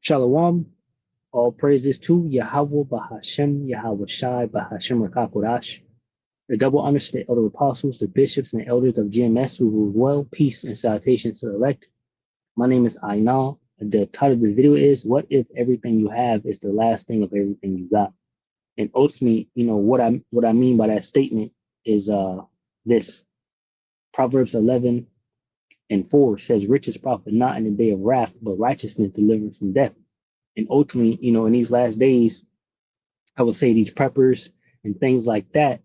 Shalom. All praises to Yahweh Bahashem, Yahweh Shai Bahashem Rakakodash, the double understood elder apostles, the bishops and elders of GMS who rule well, peace and salutations to the elect. My name is Ainal. The title of the video is What If Everything You Have is the Last Thing of Everything You Got? And ultimately, what I mean by that statement is this. Proverbs 11:4 says, riches profit not in the day of wrath, but righteousness delivers from death. And ultimately, in these last days, I would say these preppers and things like that,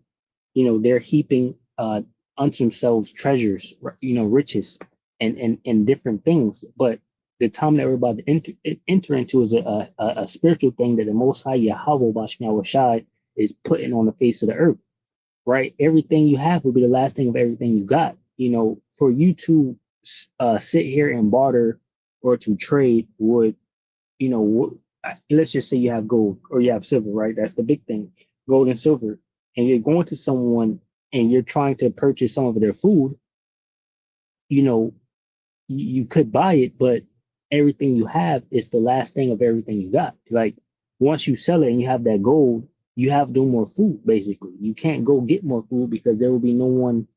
they're heaping unto themselves treasures, riches and different things. But the time that we're about to enter into is a spiritual thing that the Most High Yahweh Bashmi Shai is putting on the face of the earth, right? Everything you have will be the last thing of everything you got. For you to sit here and barter or to trade would, let's just say you have gold or you have silver, right? That's the big thing, gold and silver. And you're going to someone and you're trying to purchase some of their food, you could buy it, but everything you have is the last thing of everything you got. Like once you sell it and you have that gold, you have no more food, basically. You can't go get more food because there will be no one,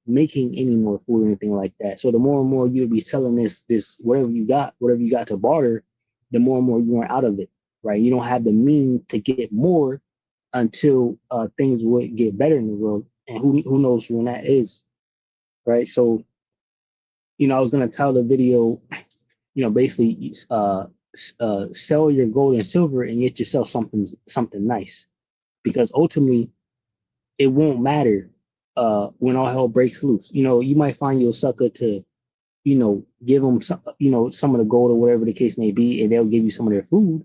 making any more food or anything like that. So the more and more you'll be selling this whatever you got to barter, the more and more you want out of it, right? You don't have the means to get more until things would get better in the world. And who knows when that is, right? So, I was gonna tell the video, basically sell your gold and silver and get yourself something nice, because ultimately it won't matter when all hell breaks loose. You might find you a sucker to, give them some of the gold or whatever the case may be, and they'll give you some of their food.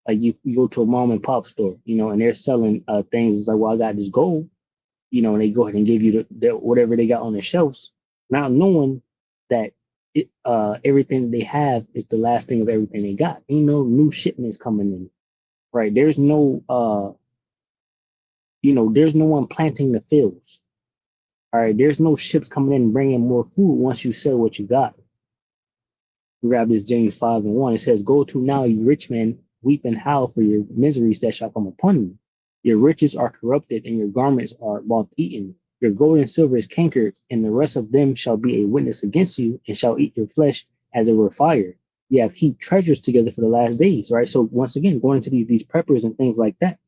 Like you go to a mom and pop store, and they're selling things. It's like, well, I got this gold, and they go ahead and give you the whatever they got on their shelves, not knowing that everything they have is the last thing of everything they got. New shipments coming in, right? There's no one planting the fields. All right, there's no ships coming in and bringing more food once you sell what you got. Grab this James 5:1. It says, go to now, you rich men, weep and howl for your miseries that shall come upon you. Your riches are corrupted and your garments are moth eaten. Your gold and silver is cankered, and the rest of them shall be a witness against you and shall eat your flesh as it were fire. You have heaped treasures together for the last days, right? So once again, going into these preppers and things like that.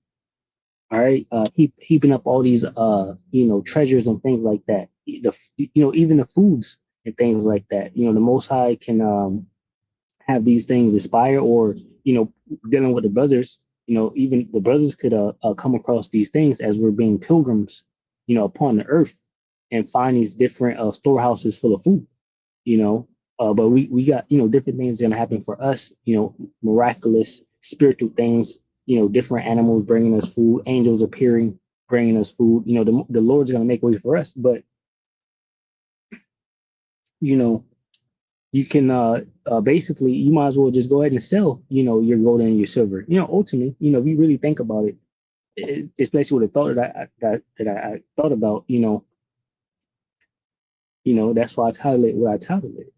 All right, heaping up all these treasures and things like that. Even the foods and things like that. The Most High can have these things expire, or dealing with the brothers. Even the brothers could come across these things as we're being pilgrims, upon the earth, and find these different storehouses full of food. But we got different things gonna happen for us. Miraculous spiritual things. Different animals bringing us food, angels appearing, bringing us food. The Lord's going to make way for us. But, you can basically, you might as well just go ahead and sell, your gold and your silver. Ultimately, if you really think about it, especially with the thought that I thought about, that's why I titled it what I titled it.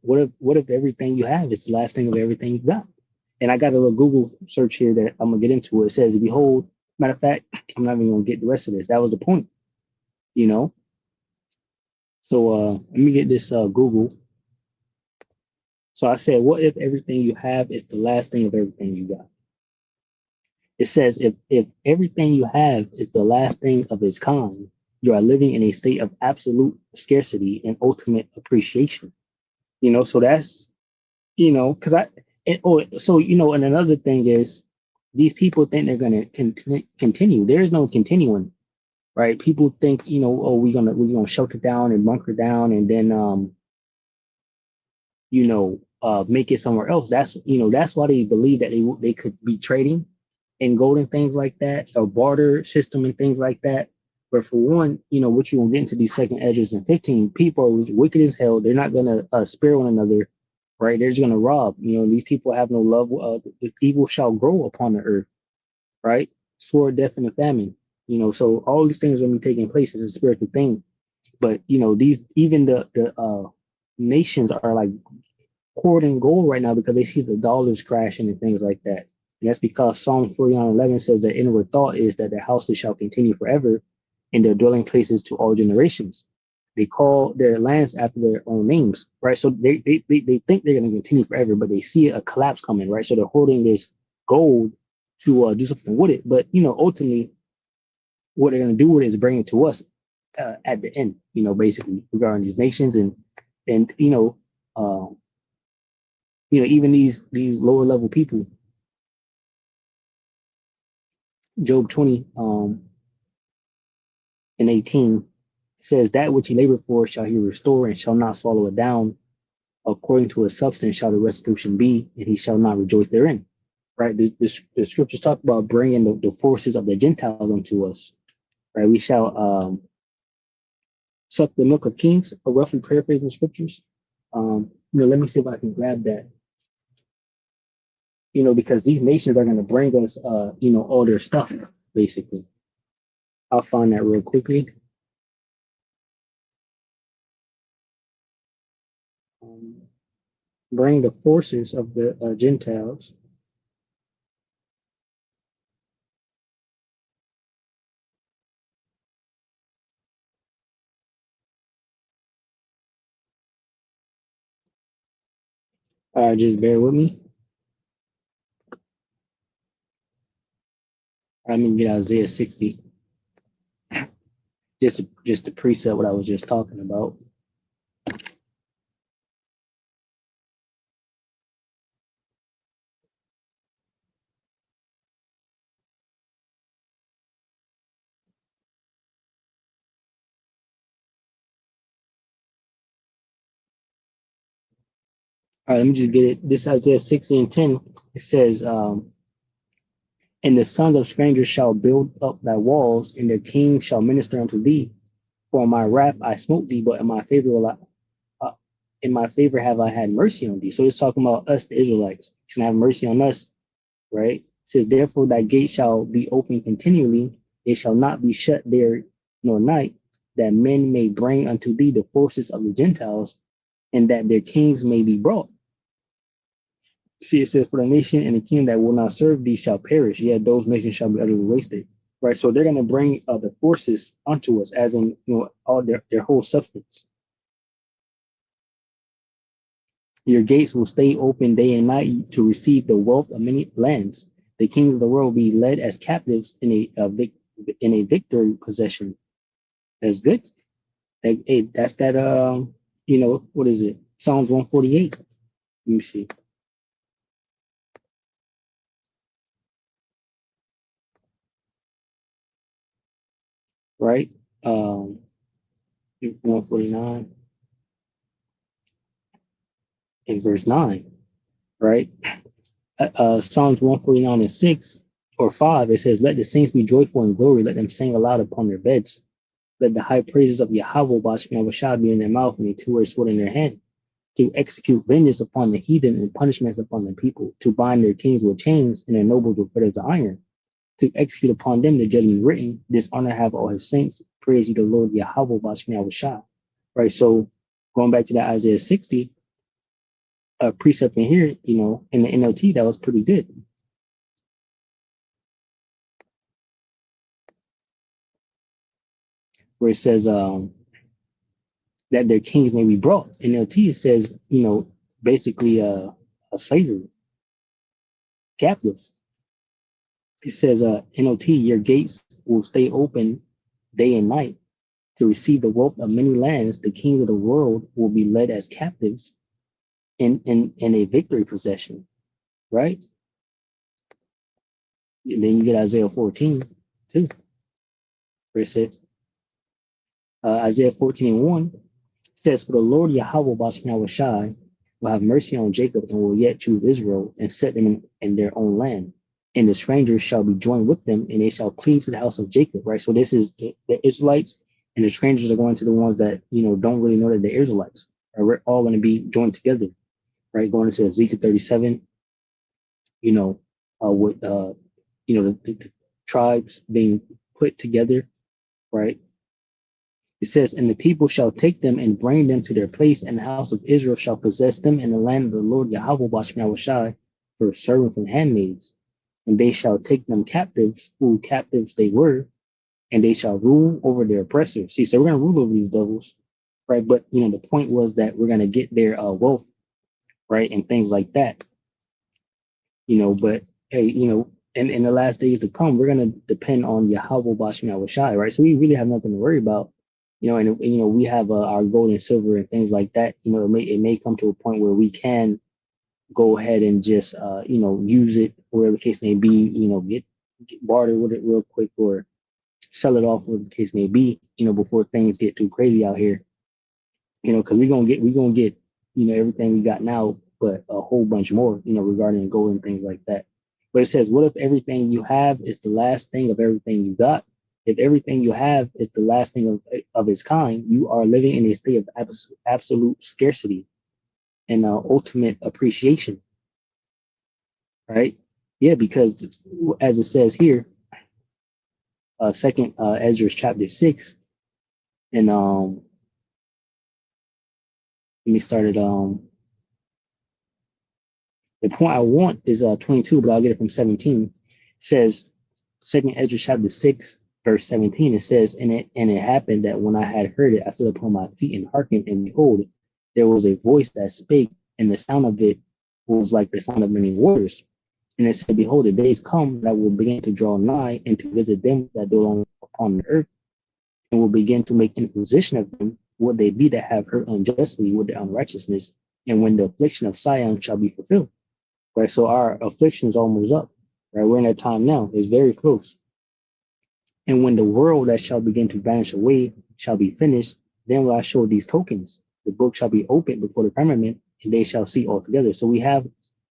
What if everything you have is the last thing of everything you got? And I got a little Google search here that I'm gonna get into. It says, behold, matter of fact, I'm not even gonna get the rest of this. That was the point, you know. So let me get this Google. So I said, what if everything you have is the last thing of everything you got? It says, if everything you have is the last thing of its kind, you are living in a state of absolute scarcity and ultimate appreciation. So that's, because and another thing is, these people think they're going to continue. There is no continuing, right? People think, oh, we're gonna shelter down and bunker down, and then make it somewhere else. That's why they believe that they could be trading in gold and things like that, or barter system and things like that. But for one, what you gonna get into these second edges and 15, people are wicked as hell. They're not gonna spare one another, right? They're just gonna rob. These people have no love. The evil shall grow upon the earth, right? Sword, death, and the famine. So all these things are gonna be taking place as a spiritual thing. But these even the nations are like hoarding gold right now because they see the dollars crashing and things like that. And that's because Psalm 49:11 says their inward thought is that their houses shall continue forever and their dwelling places to all generations. They call their lands after their own names, right? So they think they're going to continue forever, but they see a collapse coming, right? So they're holding this gold to do something with it. But, ultimately, what they're going to do with it is bring it to us at the end, basically regarding these nations and even these lower level people. Job 20 and 18 says, that which he labored for shall he restore and shall not swallow it down. According to his substance shall the restitution be, and he shall not rejoice therein. Right? The scriptures talk about bringing the forces of the Gentiles unto us. Right? We shall suck the milk of kings, or roughly paraphrasing the scriptures. Let me see if I can grab that. Because these nations are going to bring us, all their stuff, basically. I'll find that real quickly. Bring the forces of the Gentiles. Just bear with me. I'm gonna get Isaiah 60. Just to preset what I was just talking about. All right, let me just get it. This Isaiah 60 and 10. It says, and the sons of strangers shall build up thy walls, and their kings shall minister unto thee. For in my wrath I smote thee, but in my favor in my favor have I had mercy on thee. So it's talking about us, the Israelites. He's gonna have mercy on us, right? It says, therefore thy gate shall be open continually, it shall not be shut there nor night, that men may bring unto thee the forces of the Gentiles, and that their kings may be brought. See, it says, for the nation and the king that will not serve thee shall perish, yet those nations shall be utterly wasted. Right. So they're going to bring the forces unto us, as in, all their whole substance. Your gates will stay open day and night to receive the wealth of many lands. The kings of the world will be led as captives in a victory possession. That's good. Hey, that's that. What is it? Psalms 148. Let me see. Right. 149 in verse 9. Right. Psalms 149 and 6 or 5, it says, let the saints be joyful in glory, let them sing aloud upon their beds. Let the high praises of Yahweh Bashkim be in their mouth and a two-edged sword in their hand, to execute vengeance upon the heathen and punishments upon the people, to bind their kings with chains and their nobles with fetters of iron, to execute upon them the judgment written, dishonor have all his saints, praise ye the Lord Yahweh Bashkim. Right, so going back to that Isaiah 60, a precept in here, in the NLT, that was pretty good. Where it says that their kings may be brought. In NLT, it says, basically a slavery, captives. It says, NLT, your gates will stay open day and night to receive the wealth of many lands. The kings of the world will be led as captives in a victory possession, right? And then you get Isaiah 14 too, where it said, Isaiah 14 and 1 says, for the Lord Yahweh Bashkim will have mercy on Jacob and will yet choose Israel and set them in their own land. And the strangers shall be joined with them, and they shall cleave to the house of Jacob. Right. So this is the Israelites, and the strangers are going to the ones that don't really know that they're Israelites. Right? We're all going to be joined together. Right. Going into Ezekiel 37. With the tribes being put together. Right. It says, and the people shall take them and bring them to their place, and the house of Israel shall possess them in the land of the Lord Yahweh Bashmi for servants and handmaids. And they shall take them captives, who captives they were, and they shall rule over their oppressors. See, so we're going to rule over these devils, right? But, the point was that we're going to get their wealth, right? And things like that, but hey, in the last days to come, we're going to depend on Yahweh Bashmi Shai, right? So we really have nothing to worry about, and we have our gold and silver and things like that. It may come to a point where we can go ahead and just, use it, whatever the case may be, get barter with it real quick or sell it off, whatever the case may be, before things get too crazy out here, because we're gonna get, everything we got now, but a whole bunch more, regarding gold and things like that. But it says, what if everything you have is the last thing of everything you got? If everything you have is the last thing of its kind, you are living in a state of absolute scarcity and ultimate appreciation, right? Yeah, because as it says here, second Ezra chapter 6, and let me start it. The point I want is 22, but I'll get it from 17. It says, second Ezra chapter 6, verse 17, it says, and it happened that when I had heard it, I stood upon my feet and hearkened, and behold, there was a voice that spake, and the sound of it was like the sound of many waters. And it said, behold, the days come that will begin to draw nigh and to visit them that dwell upon the earth, and will begin to make inquisition of them, what they be that have hurt unjustly with their unrighteousness, and when the affliction of Sion shall be fulfilled. Right, so our affliction is almost up. Right, we're in that time now. It's very close. And when the world that shall begin to vanish away shall be finished, then will I show these tokens. The book shall be opened before the firmament, and they shall see altogether. So we have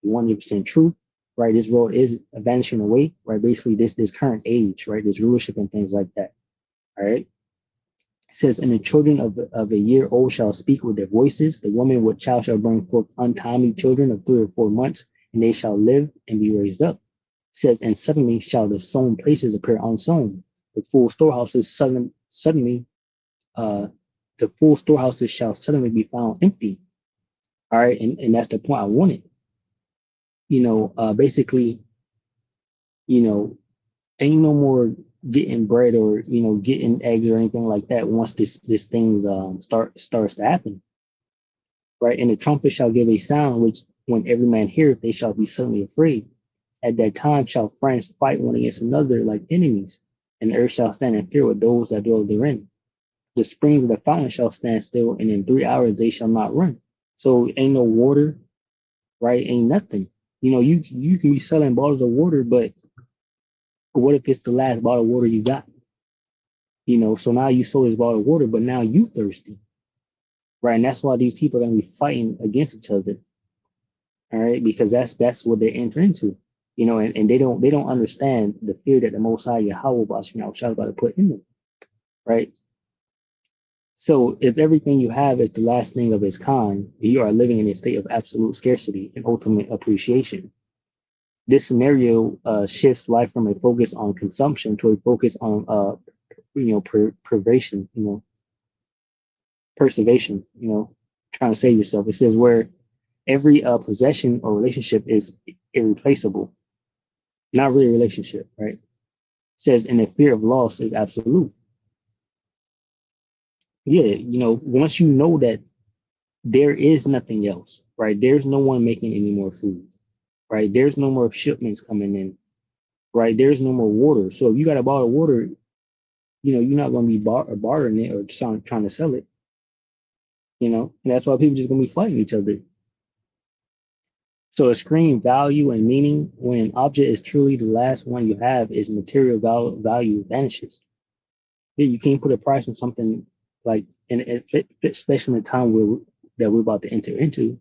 100% truth, right? This world is vanishing away, right? Basically, this current age, right? This rulership and things like that. All right. It says, and the children of a year old shall speak with their voices. The woman with child shall bring forth untimely children of 3 or 4 months, and they shall live and be raised up. It says, and suddenly shall the sown places appear unsown. The full storehouses suddenly, the full storehouses shall suddenly be found empty. All right, and that's the point I wanted. Basically, ain't no more getting bread or getting eggs or anything like that once this things starts to happen, right? And the trumpet shall give a sound, which when every man heareth, they shall be suddenly afraid. At that time shall friends fight one against another like enemies, and the earth shall stand in fear with those that dwell therein. The springs of the fountain shall stand still, and in 3 hours they shall not run. So ain't no water, right? Ain't nothing. You can be selling bottles of water, but what if it's the last bottle of water you got? So now you sold this bottle of water, but now you thirsty, right? And that's why these people are gonna be fighting against each other, all right? Because that's what they enter into, and they don't understand the fear that the Most High Yahweh was about to put in them, right? So if everything you have is the last thing of its kind, you are living in a state of absolute scarcity and ultimate appreciation. This scenario shifts life from a focus on consumption to a focus on preservation, preservation, trying to save yourself. It says where every possession or relationship is irreplaceable, not really a relationship, right? It says, and the fear of loss is absolute. Yeah, once you know that there is nothing else, right? There's no one making any more food, right? There's no more shipments coming in, right? There's no more water. So if you got a bottle of water, you're not going to be bartering it or trying to sell it, and that's why people just going to be fighting each other. So extreme value and meaning, when an object is truly the last one you have, is material value vanishes. Yeah, you can't put a price on something like, and especially in the time that we're about to enter into.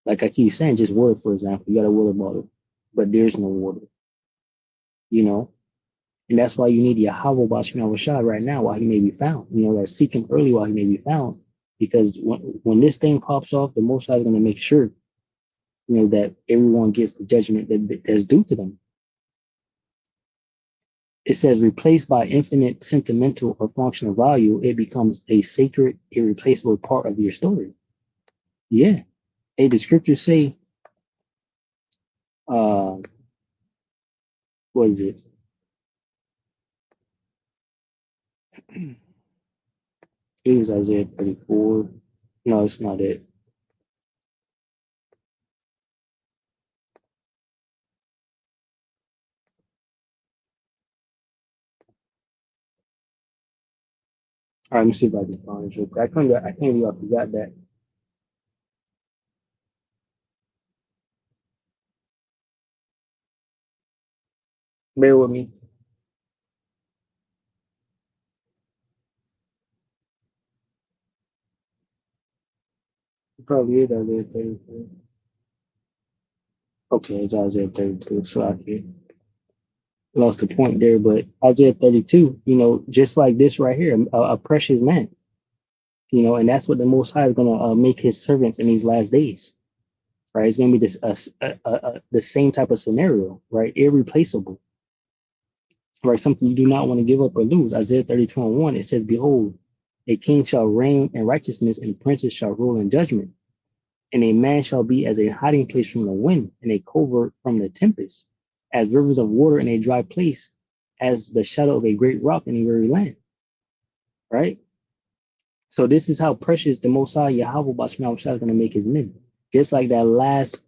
Like I keep saying, just water, for example. You got a water bottle, but there's no water, and that's why you need Yahweh Bashim Rashad right now while he may be found. That seek him early while he may be found. Because when this thing pops off, the Most High is going to make sure, that everyone gets the judgment that's due to them. It says replaced by infinite sentimental or functional value, it becomes a sacred, irreplaceable part of your story. Yeah. Hey, the scriptures say, uh, what is it? It was Isaiah 34. No, it's not it. All right, let me see if I can find it real quick. I can't believe I forgot that. Bear with me. It probably is Isaiah 32. Okay, it's Isaiah 32. So I lost the point there, but Isaiah 32, just like this right here, a precious man, and that's what the Most High is going to make his servants in these last days, right? It's going to be this the same type of scenario, right? Irreplaceable, right? Something you do not want to give up or lose. Isaiah 32 and 1, it says, behold, a king shall reign in righteousness and princes shall rule in judgment. And a man shall be as a hiding place from the wind and a covert from the tempest, as rivers of water in a dry place, as the shadow of a great rock in a weary land, right? So this is how precious the Most High Yahweh Bashmal is going to make his men. Just like that last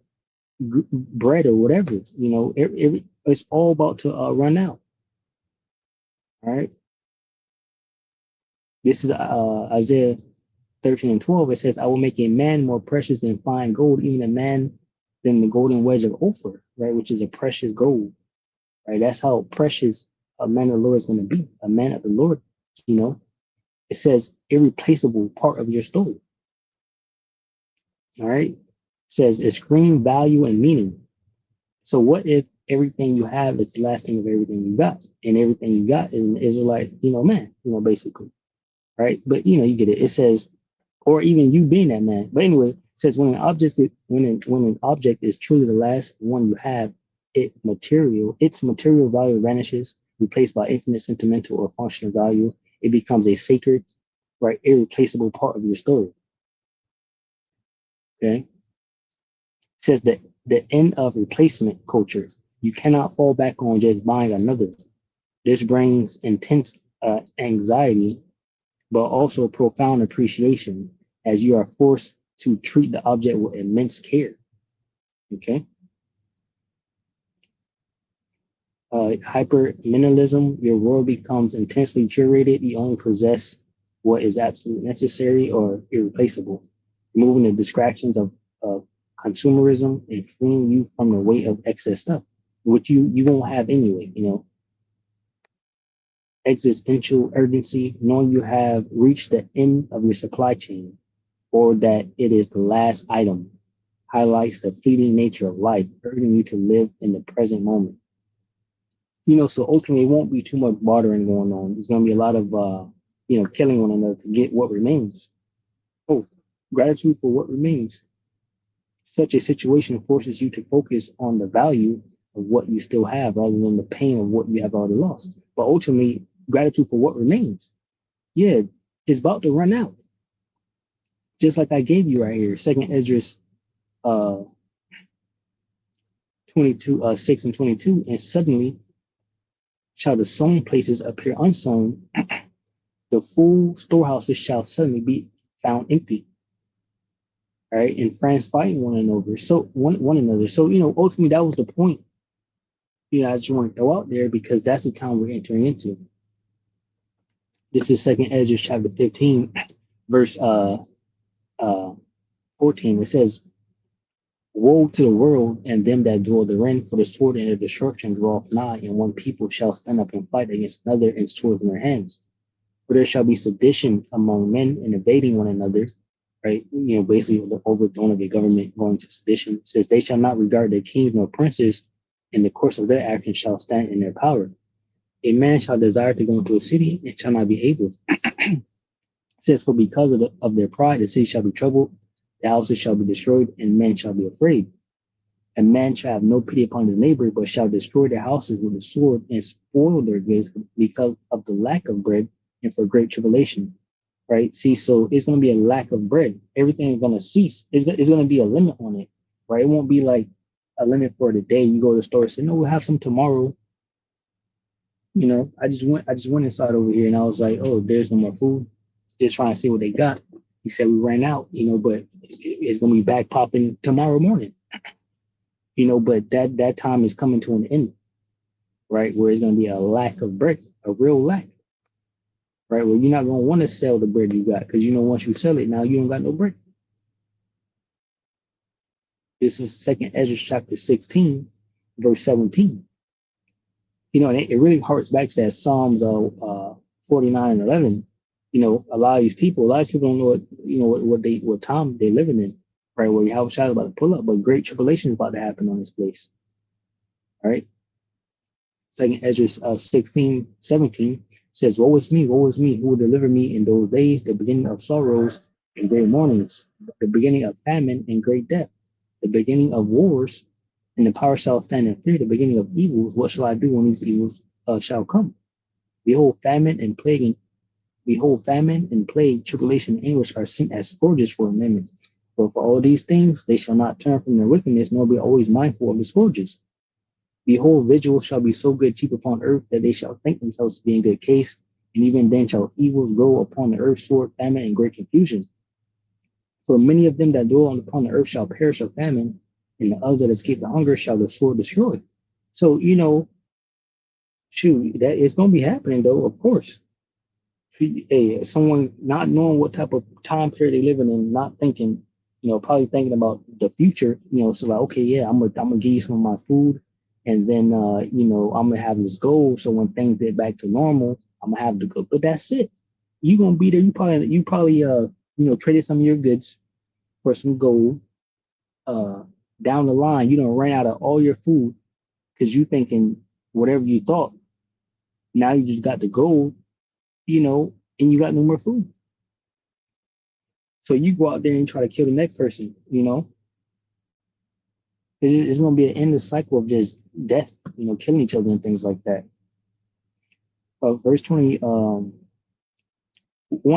bread or whatever, it's all about to run out, all right? This is Isaiah 13 and 12. It says, I will make a man more precious than fine gold, even a man than the golden wedge of Ophir, right? Which is a precious gold, right? That's how precious a man of the Lord is going to be. A man of the Lord, you know, it says irreplaceable part of your story. All right. It says extreme value and meaning. So what if everything you have is the last thing of everything you got? And everything you got is an Israelite, man, basically. Right. But you get it. It says, or even you being that man. But anyway, it says when an object is truly the last one you have, its material value vanishes, replaced by infinite sentimental or functional value. It becomes a sacred, right, irreplaceable part of your story. Okay. It says that the end of replacement culture. You cannot fall back on just buying another. This brings intense anxiety, but also profound appreciation as you are forced to treat the object with immense care. Okay. Hyper minimalism, your world becomes intensely curated. You only possess what is absolutely necessary or irreplaceable, removing the distractions of consumerism and freeing you from the weight of excess stuff, which you won't have anyway. Existential urgency, knowing you have reached the end of your supply chain or that it is the last item, highlights the fleeting nature of life, urging you to live in the present moment. So ultimately, it won't be too much bartering going on. There's going to be a lot of, killing one another to get what remains. Oh, gratitude for what remains. Such a situation forces you to focus on the value of what you still have rather than the pain of what you have already lost. But ultimately, gratitude for what remains. Yeah, it's about to run out. Just like I gave you right here, Second Esdras 6 and 22, and suddenly shall the sown places appear unsown, the full storehouses shall suddenly be found empty. All right, and friends fighting one another. So one another. So ultimately that was the point. I just want to throw out there because that's the time we're entering into. This is Second Ezra chapter 15, verse 14. It says, woe to the world and them that dwell therein, for the sword and the destruction draweth nigh, and one people shall stand up and fight against another, and swords in their hands. For there shall be sedition among men and evading one another, right? Basically the overthrow of a government going to sedition. It says, they shall not regard their kings nor princes, in the course of their actions shall stand in their power. A man shall desire to go into a city and shall not be able. It says, for because of their pride, the city shall be troubled, the houses shall be destroyed, and men shall be afraid. And man shall have no pity upon his neighbor, but shall destroy their houses with the sword and spoil their goods because of the lack of bread and for great tribulation. Right? See, so it's going to be a lack of bread. Everything is going to cease. It's going to be a limit on it. Right? It won't be like a limit for the day. You go to the store and say, no, we'll have some tomorrow. I just went inside over here and I was like, oh, there's no more food. Just trying to see what they got. He said we ran out, but it's gonna be back popping tomorrow morning. But that time is coming to an end, right? Where it's gonna be a lack of bread, a real lack, right? Where you're not gonna want to sell the bread you got because once you sell it, now you don't got no bread. This is Second Ezra chapter 16, verse 17. And it really harks back to that Psalms 49 and 11. A lot of these people don't know what time they're living in, right? Where you have a shadow about to pull up, but great tribulation is about to happen on this place. All right. Second Ezra 16, 17 says, woe is me, who will deliver me in those days, the beginning of sorrows and great mournings, the beginning of famine and great death, the beginning of wars, and the power shall stand in fear, the beginning of evils. What shall I do when these evils shall come? Behold, famine and plague, tribulation, and anguish are sent as scourges for a moment. But for all these things, they shall not turn from their wickedness, nor be always mindful of the scourges. Behold, vigils shall be so good cheap upon earth that they shall think themselves to be in good case, and even then shall evils grow upon the earth, sword, famine, and great confusion. For many of them that dwell upon the earth shall perish of famine, and the others that escape the hunger shall the sword destroy. So, that it's going to be happening, though, of course. Hey, someone not knowing what type of time period they living in, not thinking, probably thinking about the future, so like, okay, yeah, I'm gonna give you some of my food, and then, I'm gonna have this goal. So when things get back to normal, I'm gonna have the go. But that's it. You're gonna be there. You probably traded some of your goods for some gold. Down the line, you don't run out of all your food because you thinking whatever you thought. Now you just got the gold, and you got no more food. So you go out there and try to kill the next person, It's going to be an endless cycle of just death, killing each other and things like that. Verse 21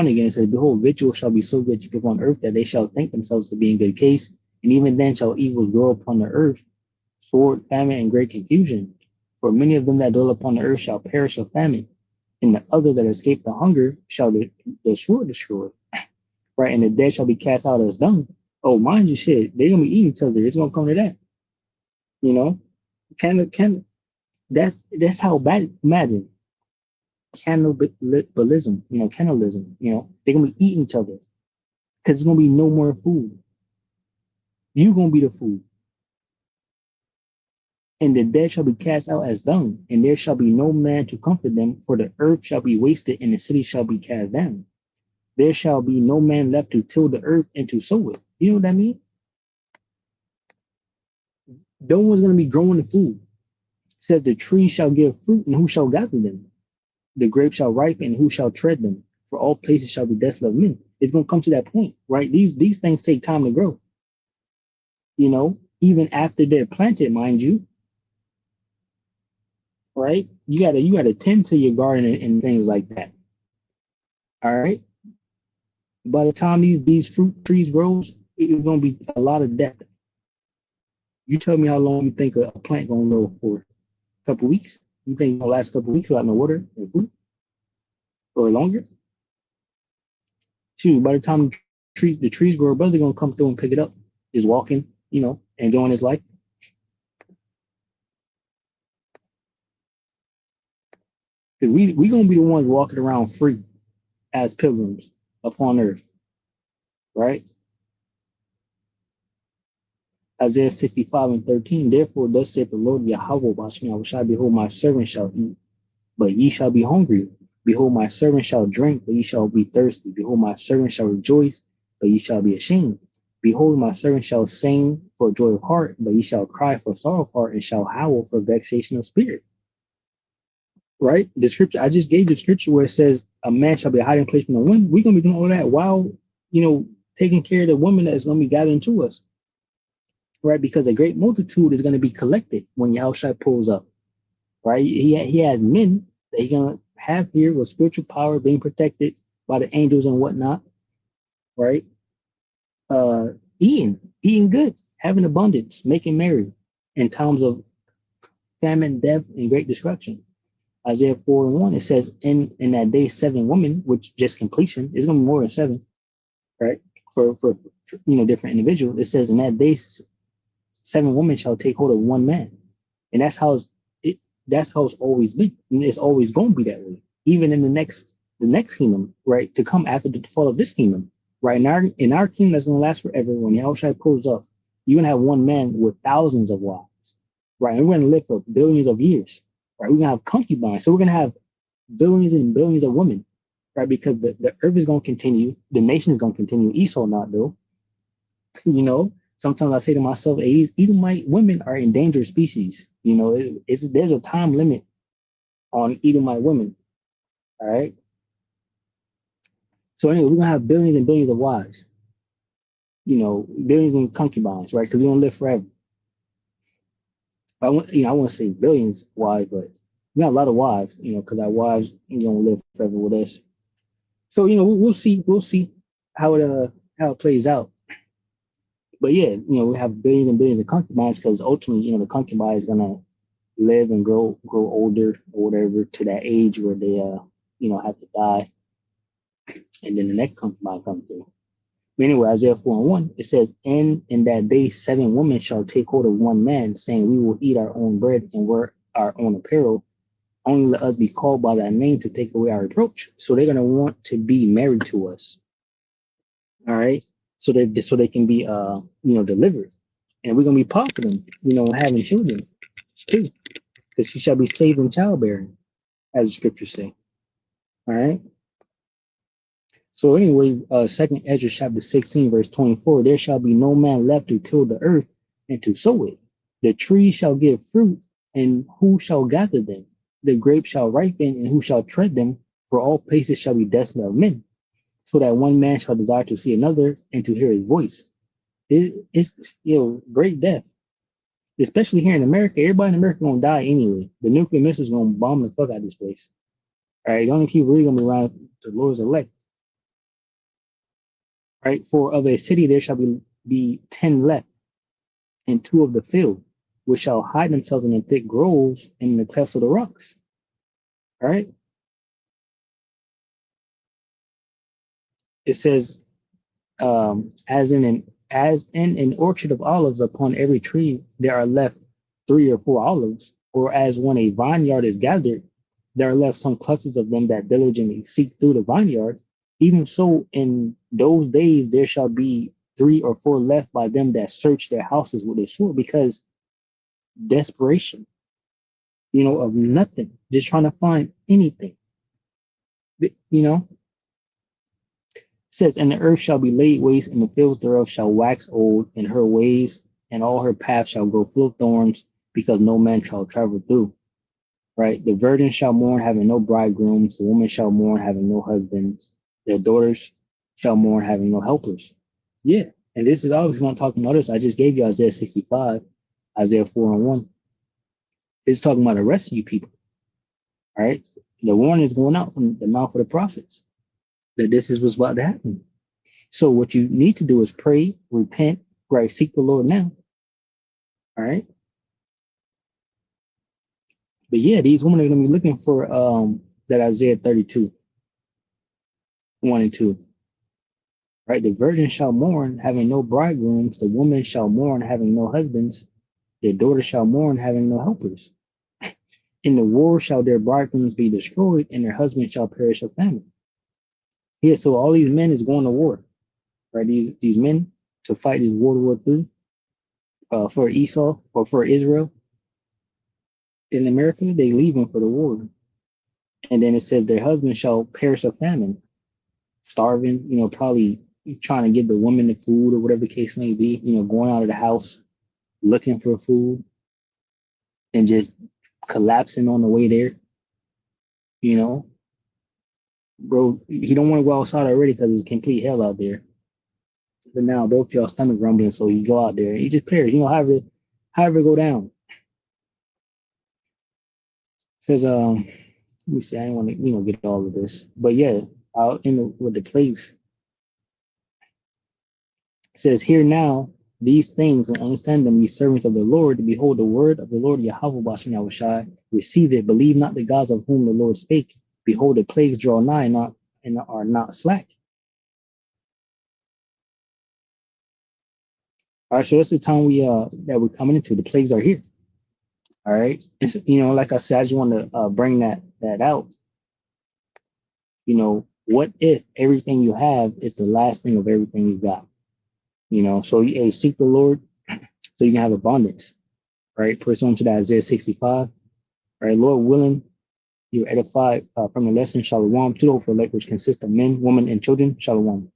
again says, behold, victuals shall be so good to people on earth that they shall think themselves to be in good case, and even then shall evils grow upon the earth, sword, famine, and great confusion. For many of them that dwell upon the earth shall perish of famine, and the other that escape the hunger shall the sword destroy. Right, and the dead shall be cast out as dung. Oh, mind you, shit, they're gonna be eating each other. It's gonna come to that. Can that's how bad. Imagine cannibalism. Cannibalism. They're gonna be eating each other because there's gonna be no more food. You're gonna be the food. And the dead shall be cast out as dung, and there shall be no man to comfort them, for the earth shall be wasted, and the city shall be cast down. There shall be no man left to till the earth and to sow it. You know what I mean? No one's going to be growing the food. It says the tree shall give fruit, and who shall gather them? The grapes shall ripen, and who shall tread them? For all places shall be desolate of men. It's going to come to that point, right? These things take time to grow. Even after they're planted, mind you. Right? You gotta tend to your garden and things like that. All right. By the time these fruit trees grows, it's gonna be a lot of death. You tell me how long you think a plant gonna grow for? A couple weeks? You think it'll last a couple weeks without no water and food? Or longer? Shoot, by the time the trees grow, brother gonna come through and pick it up. Just walking, enjoying his life. Because we gonna be the ones walking around free as pilgrims upon earth. Right? Isaiah 65 and 13, therefore thus saith the Lord Yahweh, behold, my servant shall eat, but ye shall be hungry. Behold, my servant shall drink, but ye shall be thirsty. Behold, my servant shall rejoice, but ye shall be ashamed. Behold, my servant shall sing for joy of heart, but ye shall cry for sorrow of heart, and shall howl for vexation of spirit. Right? The scripture, I just gave the scripture where it says, a man shall be a hiding place from the wind. We're going to be doing all that while, taking care of the woman that's going to be gathering to us. right? Because a great multitude is going to be collected when Yahushua pulls up, right? He has men that he's going to have here with spiritual power being protected by the angels and whatnot, right? Uh, eating good, having abundance, making merry in times of famine, death, and great destruction. Isaiah 4 and 1, it says, in that day, 7 women, which just completion, is going to be more than 7, right? For different individuals. It says, in that day, 7 women shall take hold of one man. And that's how it's always been. And it's always going to be that way. Even in the next kingdom, right? To come after the fall of this kingdom. Right in our kingdom that's going to last forever, when Yahushua pulls up, you're going to have one man with thousands of wives. Right? And we're going to live for billions of years. Right? We're going to have concubines. So we're going to have billions and billions of women. Right? Because the earth is going to continue. The nation is going to continue. Esau not, though. Sometimes I say to myself, hey, Edomite women are endangered species. There's a time limit on Edomite women. All right. So anyway, we're gonna have billions and billions of wives. Billions and concubines, right? Because we don't live forever. I want to say billions wives, but we got a lot of wives. Because our wives don't live forever with us. So we'll see how it plays out. But yeah, we have billions and billions of concubines because ultimately, the concubine is gonna live and grow older or whatever to that age where they have to die, and then the next concubine comes through. But anyway, Isaiah 4 and 1, it says, in that day 7 women shall take hold of one man, saying, we will eat our own bread and wear our own apparel. Only let us be called by that name to take away our reproach. So they're gonna want to be married to us. All right. So they can be delivered. And we're gonna be popular, having children too. Because she shall be saved in childbearing, as the scriptures say. All right. So anyway, 2nd Ezra chapter 16, verse 24, there shall be no man left to till the earth and to sow it. The trees shall give fruit, and who shall gather them? The grapes shall ripen, and who shall tread them? For all places shall be desolate of men, so that one man shall desire to see another and to hear his voice. It's great death. Especially here in America, everybody in America gonna die anyway. The nuclear missiles gonna bomb the fuck out of this place. All right, the only people really gonna be around the Lord's elect. Right, for of a city there shall be 10 left, and 2 of the field, which shall hide themselves in the thick groves and in the clefts of the rocks. All right. It says, as in an orchard of olives, upon every tree there are left 3 or 4 olives, or as when a vineyard is gathered, there are left some clusters of them that diligently seek through the vineyard. Even so, in those days there shall be 3 or 4 left by them that search their houses with a sword, because desperation, of nothing, just trying to find anything. Says, and the earth shall be laid waste, and the fields thereof shall wax old, and her ways and all her paths shall grow full of thorns, because no man shall travel through. Right? The virgin shall mourn, having no bridegrooms. The woman shall mourn, having no husbands. Their daughters shall mourn, having no helpers. Yeah. And this is obviously not talking about us. I just gave you Isaiah 65, Isaiah 4 and 1. It's talking about the rest of you people. All right. The warning is going out from the mouth of the prophets that this is what's about to happen. So what you need to do is pray, repent, right? Seek the Lord now. All right. But yeah, these women are going to be looking for that Isaiah 32, 1 and 2. Right? The virgin shall mourn, having no bridegrooms. The woman shall mourn, having no husbands. Their daughter shall mourn, having no helpers. In the war shall their bridegrooms be destroyed, and their husbands shall perish of famine. Yeah, so all these men is going to war, right? These men to fight in World War III for Esau or for Israel. In America, they leaving for the war. And then it says their husbands shall perish of famine, starving, probably trying to give the woman the food or whatever the case may be, going out of the house, looking for food, and just collapsing on the way there. Bro, you don't want to go outside already because it's complete hell out there. but now both y'all stomach rumbling, so you go out there and you just prayers, however it go down. Says let me see, I didn't want to get all of this, but yeah, out in with the plagues. It says here now these things and understand them, ye servants of the Lord, to behold the word of the Lord Yahweh Bashem Yahushai, receive it, believe not the gods of whom the Lord spake. Behold, the plagues draw nigh, not and are not slack. All right, so that's the time that we're coming into. The plagues are here. All right, it's, like I said, I just want to bring that out. What if everything you have is the last thing of everything you got? So you seek the Lord so you can have abundance. Right, pursuant to that Isaiah 65. Right, Lord willing, you're edified from the lesson. Shalom. To the elect, which consists of men, women, and children. Shalom.